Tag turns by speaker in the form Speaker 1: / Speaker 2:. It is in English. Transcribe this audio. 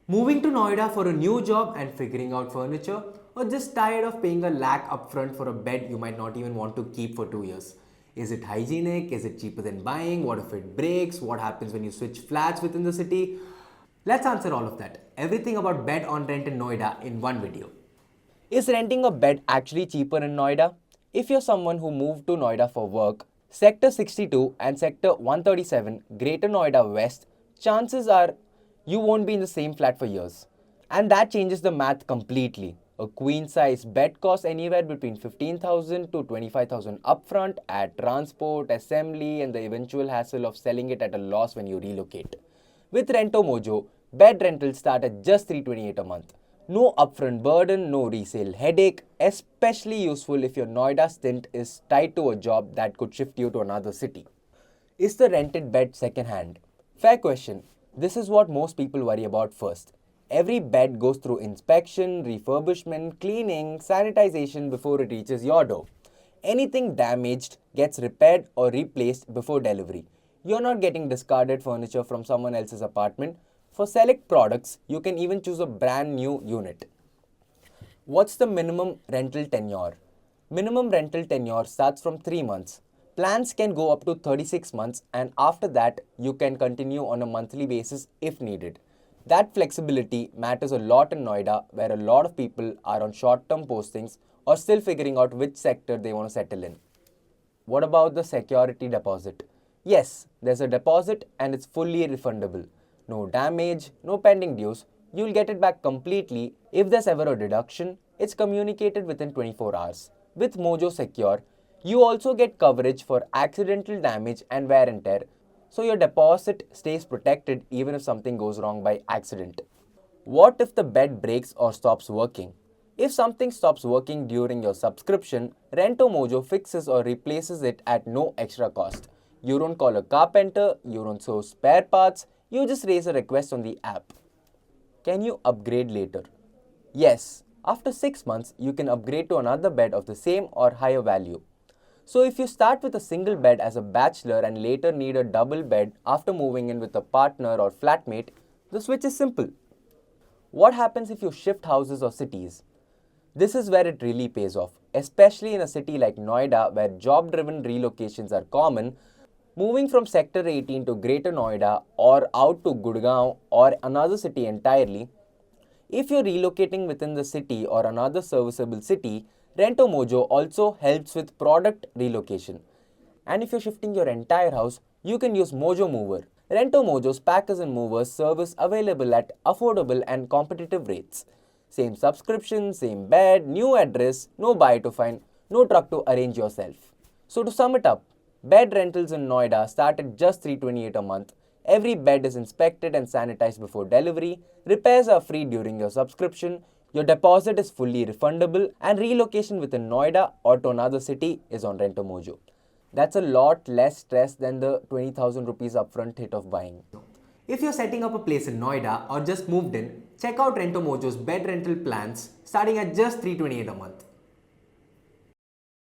Speaker 1: Moving to Noida for a new job and figuring out furniture, or just tired of paying a lakh upfront for a bed you might not even want to keep for 2 years? Is it hygienic? Is it cheaper than buying? What if it breaks? What happens when you switch flats within the city? Let's answer all of that. Everything about bed on rent in Noida in one video. Is renting a bed actually cheaper in Noida? If you're someone who moved to Noida for work, Sector 62 and Sector 137, Greater Noida West, chances are you won't be in the same flat for years. And that changes the math completely. A queen size bed costs anywhere between 15,000 to 25,000 upfront, at transport, assembly, and the eventual hassle of selling it at a loss when you relocate. With Rentomojo, bed rentals start at just 328 a month. No upfront burden, no resale headache, especially useful if your Noida stint is tied to a job that could shift you to another city. Is the rented bed second-hand? Fair question. This is what most people worry about first. Every bed goes through inspection, refurbishment, cleaning, sanitization before it reaches your door. Anything damaged gets repaired or replaced before delivery. You're not getting discarded furniture from someone else's apartment. For select products, you can even choose a brand new unit. What's the minimum rental tenure? Minimum rental tenure starts from 3 months. Plans can go up to 36 months, and after that, you can continue on a monthly basis if needed. That flexibility matters a lot in Noida, where a lot of people are on short-term postings or still figuring out which sector they want to settle in. What about the security deposit? Yes, there's a deposit and it's fully refundable. No damage, no pending dues. You'll get it back completely. If there's ever a deduction, it's communicated within 24 hours. With Mojo Secure, you also get coverage for accidental damage and wear and tear, so your deposit stays protected even if something goes wrong by accident. What if the bed breaks or stops working? If something stops working during your subscription, Rentomojo fixes or replaces it at no extra cost. You don't call a carpenter, you don't source spare parts, you just raise a request on the app. Can you upgrade later? Yes, after 6 months, you can upgrade to another bed of the same or higher value. So if you start with a single bed as a bachelor and later need a double bed after moving in with a partner or flatmate, the switch is simple. What happens if you shift houses or cities? This is where it really pays off, especially in a city like Noida where job-driven relocations are common. Moving from Sector 18 to Greater Noida or out to Gurgaon or another city entirely, if you're relocating within the city or another serviceable city, Rentomojo also helps with product relocation. And if you're shifting your entire house, you can use Mojo Mover. Rentomojo's packers and movers service available at affordable and competitive rates. Same subscription, same bed, new address, no buy to find, no truck to arrange yourself. So to sum it up, bed rentals in Noida start at just 328 a month. Every bed is inspected and sanitized before delivery. Repairs are free during your subscription. Your deposit is fully refundable, and relocation within Noida or to another city is on Rentomojo. That's a lot less stress than the 20,000 rupees upfront hit of buying. If you're setting up a place in Noida or just moved in, check out Rentomojo's bed rental plans starting at just 328 a month.